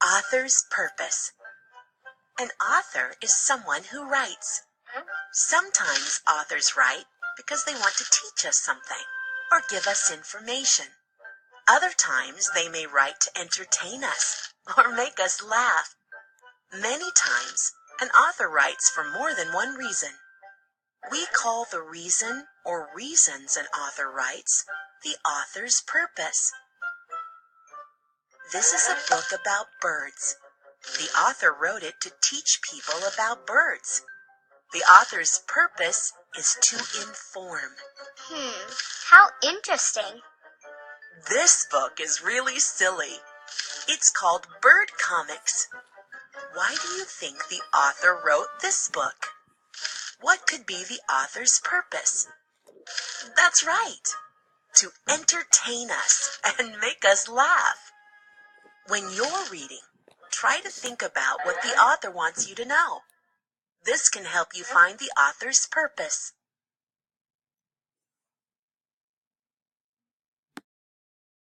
Author's purpose. An author is someone who writes. Sometimes authors write because they want to teach us something or give us information. Other times they may write to entertain us or make us laugh. Many times, an author writes for more than one reason. We call the reason or reasons an author writes the author's purpose. This is a book about birds. The author wrote it to teach people about birds. The author's purpose is to inform. How interesting. This book is really silly. It's called Bird Comics. Why do you think the author wrote this book? What could be the author's purpose? That's right, to entertain us and make us laugh. When you're reading, try to think about what the author wants you to know. This can help you find the author's purpose.